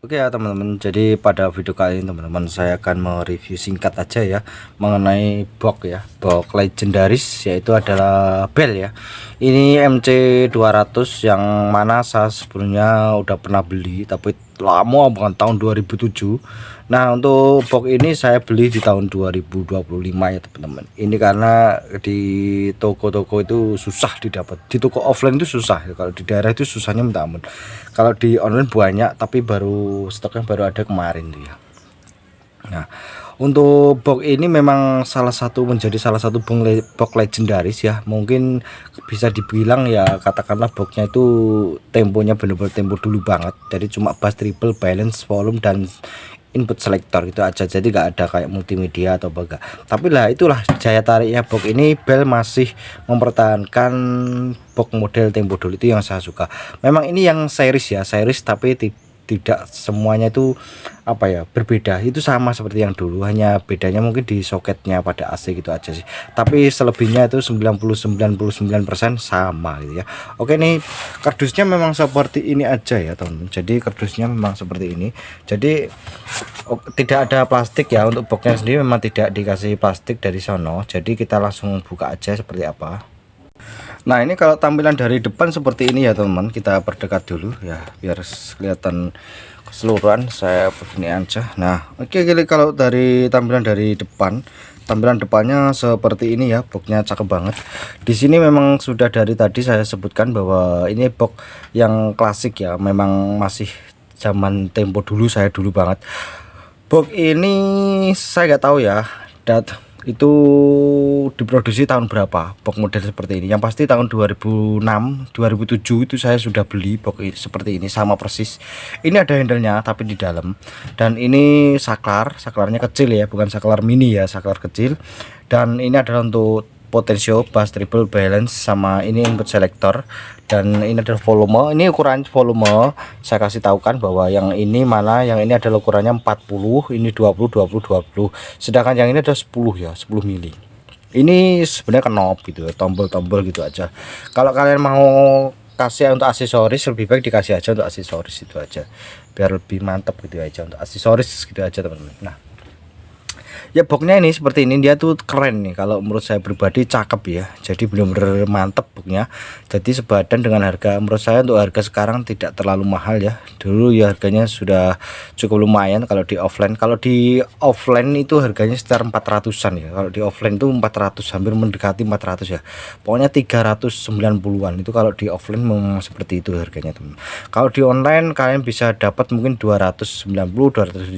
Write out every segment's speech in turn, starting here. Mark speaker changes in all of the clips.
Speaker 1: Oke ya teman-teman, jadi pada video kali ini teman-teman saya akan mereview singkat aja ya mengenai box ya, box legendaris, yaitu adalah bel ya. Ini MC200 yang mana saya sebelumnya udah pernah beli tapi lama bukan tahun 2007. Nah, untuk box ini saya beli di tahun 2025 ya teman-teman. Ini karena di toko-toko itu susah didapat, di toko offline itu susah ya. Kalau di daerah itu susahnya minta ampun. Kalau di online banyak tapi stoknya baru ada kemarin tuh ya. Nah, untuk box ini memang menjadi salah satu box legendaris ya. Mungkin bisa dibilang ya, katakanlah boxnya itu temponya bener-bener tempo dulu banget. Jadi cuma bass, treble, balance, volume dan input selector itu aja. Jadi nggak ada kayak multimedia atau apa. Tapi lah itulah daya tariknya box ini. Bell masih mempertahankan box model tempo dulu, itu yang saya suka. Memang ini yang series ya, series tapi tidak semuanya itu berbeda, itu sama seperti yang dulu, hanya bedanya mungkin di soketnya pada AC gitu aja sih, tapi selebihnya itu 99% sama gitu ya. Oke, nih kardusnya memang seperti ini aja ya teman-teman. Jadi kardusnya memang seperti ini, jadi tidak ada plastik ya. Untuk boxnya sendiri memang tidak dikasih plastik dari sono, jadi kita langsung buka aja seperti apa. Nah, ini kalau tampilan dari depan seperti ini ya teman-teman. Kita perdekat dulu ya biar kelihatan keseluruhan. Saya begini aja. Nah, oke, jadi kalau dari tampilan dari depan, tampilan depannya seperti ini ya. Boxnya cakep banget. Di sini memang sudah dari tadi saya sebutkan bahwa ini box yang klasik ya, memang masih zaman tempo dulu, saya dulu banget. Box ini saya nggak tahu ya itu diproduksi tahun berapa box model seperti ini. Yang pasti tahun 2006 2007 itu saya sudah beli box seperti ini, sama persis. Ini ada handlenya tapi di dalam, dan ini saklarnya kecil ya, bukan saklar mini ya, saklar kecil. Dan ini adalah untuk potensio, bass, treble, balance, sama ini input selector. Dan ini adalah volume. Ini ukuran volume saya kasih tahu kan bahwa yang ini yang ini adalah ukurannya 40, ini 20 20 20, sedangkan yang ini adalah 10 ya, 10 mili. Ini sebenarnya knob gitu ya, tombol-tombol gitu aja. Kalau kalian mau kasih untuk aksesoris, lebih baik dikasih aja untuk aksesoris itu aja, biar lebih mantap gitu aja untuk aksesoris gitu aja teman-teman. Nah, ya boxnya ini seperti ini, dia tuh keren nih, kalau menurut saya pribadi cakep ya. Jadi benar-benar mantep boxnya. Jadi sebadan dengan harga, menurut saya untuk harga sekarang tidak terlalu mahal ya. Dulu ya harganya sudah cukup lumayan kalau di offline. Kalau di offline itu harganya sekitar 400-an ya. Kalau di offline itu 400, hampir mendekati 400 ya. Pokoknya 390-an itu kalau di offline memang seperti itu harganya teman. Kalau di online kalian bisa dapat mungkin 290 275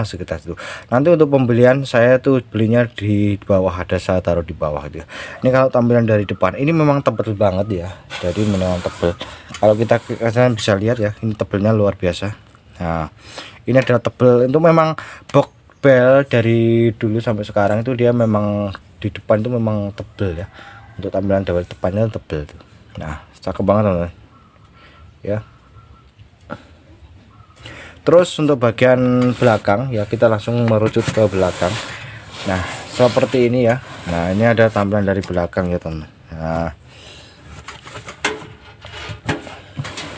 Speaker 1: sekitar itu. Nanti untuk pembelian saya tuh belinya di bawah, ada saya taruh di bawah gitu ya. Ini kalau tampilan dari depan ini memang tebel banget ya, jadi memang tebel. Kalau kalian bisa lihat ya, ini tebelnya luar biasa. Nah, ini adalah tebel. Itu memang box bel dari dulu sampai sekarang itu dia memang di depan itu memang tebel ya. Untuk tampilan dari depannya tebel tuh. Nah, cakep banget teman-teman ya. Terus untuk bagian belakang ya, kita langsung merucut ke belakang. Nah, seperti ini ya. Nah, ini ada tampilan dari belakang ya teman.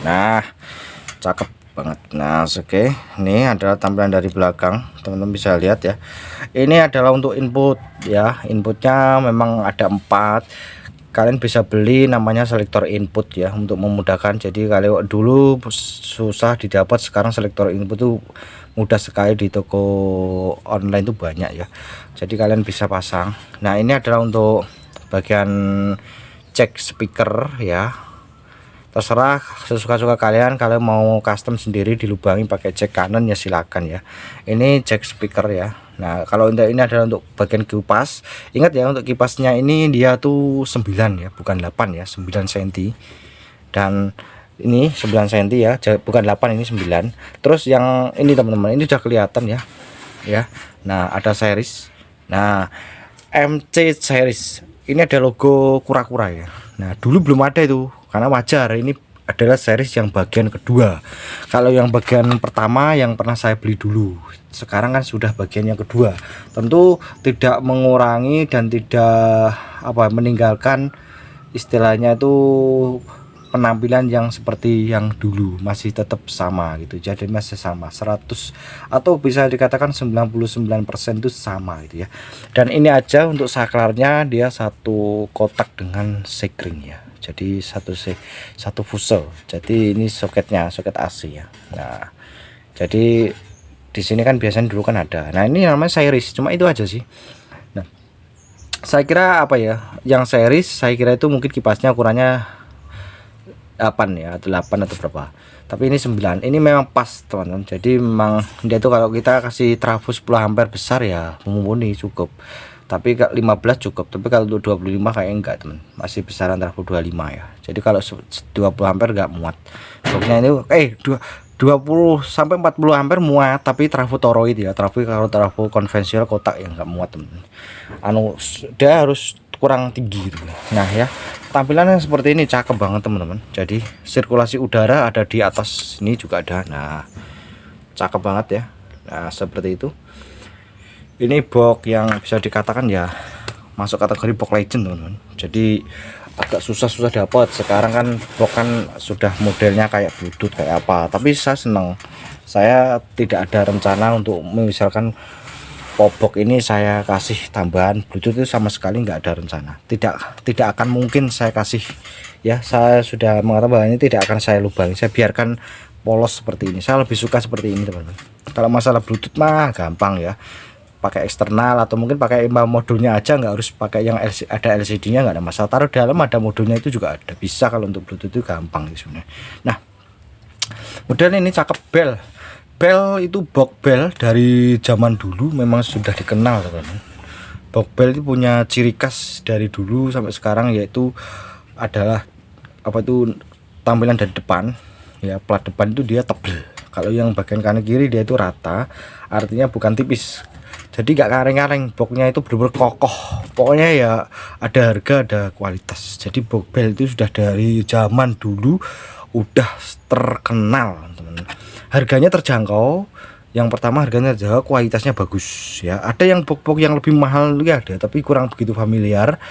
Speaker 1: Nah, cakep banget. Nah, oke, ini adalah tampilan dari belakang, teman-teman bisa lihat ya. Ini adalah untuk input ya. Inputnya memang ada 4. Kalian bisa beli namanya selektor input ya, untuk memudahkan. Jadi kalau dulu susah didapat, sekarang selektor input tuh mudah sekali di toko online tuh banyak ya. Jadi kalian bisa pasang. Nah, ini adalah untuk bagian cek speaker ya. Terserah sesuka-suka kalian. Kalian mau custom sendiri dilubangi pakai jack kanan ya silakan ya. Ini jack speaker ya. Nah, kalau ini adalah untuk bagian kipas. Ingat ya, untuk kipasnya ini dia tuh 9 ya, bukan 8 ya, 9 cm. Dan ini 9 cm ya, bukan 8, ini 9. Terus yang ini teman-teman, ini udah kelihatan ya. Ya. Nah, ada series. Nah, MC series. Ini ada logo kura-kura ya. Nah, dulu belum ada itu, karena wajar, ini adalah series yang bagian kedua. Kalau yang bagian pertama yang pernah saya beli dulu, sekarang kan sudah bagian yang kedua. Tentu tidak mengurangi dan tidak meninggalkan istilahnya itu penampilan yang seperti yang dulu, masih tetap sama gitu. Jadi masih sama 100 atau bisa dikatakan 99% itu sama gitu ya. Dan ini aja untuk saklarnya, dia satu kotak dengan sekring ya. Jadi satu fusel. Jadi ini soketnya, soket AC ya. Nah, jadi di sini kan biasanya dulu kan ada. Nah, ini namanya series, cuma itu aja sih. Nah, saya kira apa ya, yang series saya kira itu mungkin kipasnya ukurannya 8 ya, 8 atau berapa. Tapi ini 9. Ini memang pas teman-teman. Jadi memang dia itu kalau kita kasih trafo 10 ampere besar ya mumpuni cukup. Tapi 15 cukup. Tapi kalau untuk 25 kayak enggak teman. Masih besaran trafo 25 ya. Jadi kalau 20 ampere enggak muat. Pokoknya ini 20 sampai 40 ampere muat, tapi trafo toroid ya. Tapi kalau trafo konvensional kotak yang enggak muat teman. Dia harus kurang tinggi gitu. Nah ya, tampilannya seperti ini, cakep banget teman-teman. Jadi sirkulasi udara ada di atas ini juga ada. Nah, cakep banget ya. Nah, seperti itu. Ini box yang bisa dikatakan ya masuk kategori box legend teman-teman. Jadi agak susah dapat. Sekarang kan box kan sudah modelnya kayak Bluetooth kayak apa. Tapi saya senang. Saya tidak ada rencana untuk misalkan popok ini saya kasih tambahan Bluetooth, itu sama sekali nggak ada rencana. Tidak akan mungkin saya kasih ya. Saya sudah mengatakan bahwa ini tidak akan saya lubangi. Saya biarkan polos seperti ini. Saya lebih suka seperti ini teman-teman. Kalau masalah Bluetooth mah gampang ya, pakai eksternal atau mungkin pakai modulnya aja, nggak harus pakai yang ada LCD-nya, nggak ada masalah. Taruh dalam ada modulnya itu juga ada, bisa. Kalau untuk Bluetooth itu gampang sebenarnya. Nah, model ini cakep. Bell itu box bell dari zaman dulu memang sudah dikenal teman-teman. Box bell itu punya ciri khas dari dulu sampai sekarang, yaitu adalah apa itu, tampilan dari depan ya, plat depan itu dia tebel. Kalau yang bagian kanan kiri dia itu rata, artinya bukan tipis. Jadi gak kareng-kareng, boxnya itu benar-benar kokoh. Pokoknya ya ada harga ada kualitas. Jadi box bell itu sudah dari zaman dulu udah terkenal teman-teman. Harganya terjangkau. Yang pertama harganya terjangkau, kualitasnya bagus ya. Ada yang box yang lebih mahal ya ada, tapi kurang begitu familiar.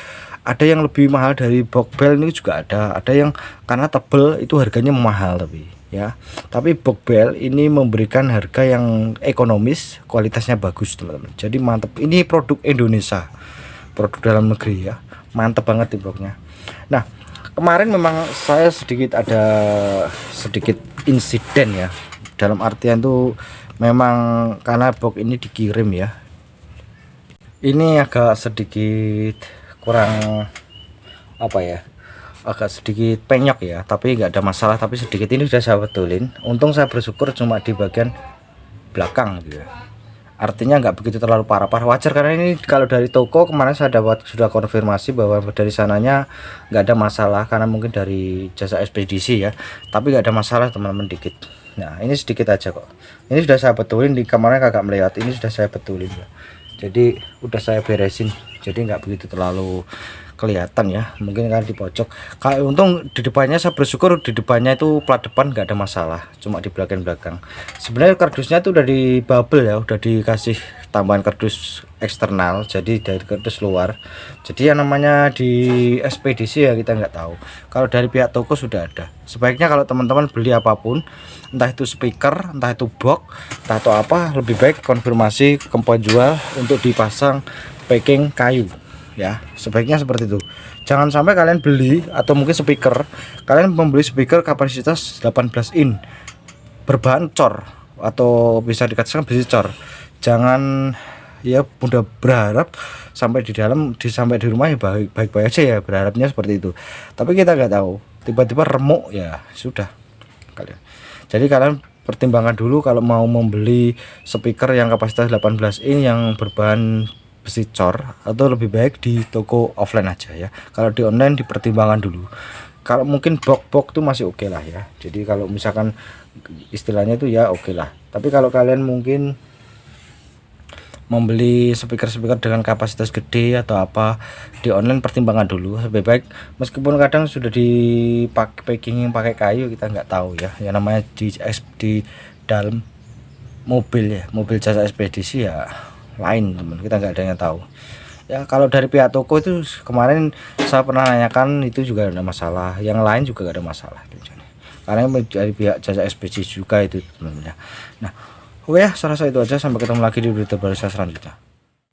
Speaker 1: Ada yang lebih mahal dari box bell ini juga ada. Ada yang karena tebel itu harganya mahal tapi ya. Tapi box bell ini memberikan harga yang ekonomis, kualitasnya bagus teman-teman. Jadi mantap. Ini produk Indonesia, produk dalam negeri ya. Mantap banget di boxnya. Nah, kemarin memang saya ada sedikit insiden ya. Dalam artian tuh memang karena box ini dikirim ya, ini agak sedikit kurang apa ya, agak sedikit penyok ya, tapi nggak ada masalah. Tapi sedikit ini sudah saya betulin. Untung saya bersyukur cuma di bagian belakang gitu ya. Artinya nggak begitu terlalu parah-parah, wajar. Karena ini kalau dari toko kemarin saya sudah konfirmasi bahwa dari sananya nggak ada masalah, karena mungkin dari jasa ekspedisi ya. Tapi nggak ada masalah teman-teman, dikit. Nah, ini sedikit aja kok. Ini sudah saya betulin, di kamarnya kagak melewat. Ini sudah saya betulin ya. Jadi udah saya beresin. Jadi nggak begitu terlalu kelihatan ya. Mungkin kan di pojok. Kalau untung di depannya, saya bersyukur di depannya itu plat depan nggak ada masalah. Cuma di belakang. Sebenarnya kardusnya itu udah di bubble ya, udah dikasih tambahan kardus eksternal. Jadi dari kardus luar. Jadi yang namanya di ekspedisi ya kita nggak tahu. Kalau dari pihak toko sudah ada. Sebaiknya kalau teman-teman beli apapun, entah itu speaker, entah itu box, entah itu apa, lebih baik konfirmasi ke penjual untuk dipasang packing kayu ya. Sebaiknya seperti itu. Jangan sampai kalian beli, atau mungkin speaker, kalian membeli speaker kapasitas 18 in berbahan cor, atau bisa dikatakan besi cor. Jangan ya mudah berharap sampai di dalam, sampai di rumah ya baik-baik aja ya, berharapnya seperti itu. Tapi kita nggak tahu, tiba-tiba remuk ya sudah kalian. Jadi kalian pertimbangkan dulu kalau mau membeli speaker yang kapasitas 18 in yang berbahan besi cor, atau lebih baik di toko offline aja ya. Kalau di online dipertimbangkan dulu. Kalau mungkin box tuh masih oke lah ya. Jadi kalau misalkan istilahnya itu ya oke lah. Tapi kalau kalian mungkin membeli speaker dengan kapasitas gede atau apa, di online pertimbangkan dulu. Lebih baik, meskipun kadang sudah dipakai packing pakai kayu, kita nggak tahu ya. Yang namanya di dalam mobil ya, mobil jasa ekspedisi ya lain teman, kita nggak ada yang tahu. ya. Kalau dari pihak toko itu kemarin saya pernah nanyakan itu juga ada masalah, yang lain juga gak ada masalah itu, karena dari pihak jasa SPC juga itu teman-teman ya. Nah, oke ya, saya rasa itu aja, sampai ketemu lagi di berita baru saya selanjutnya.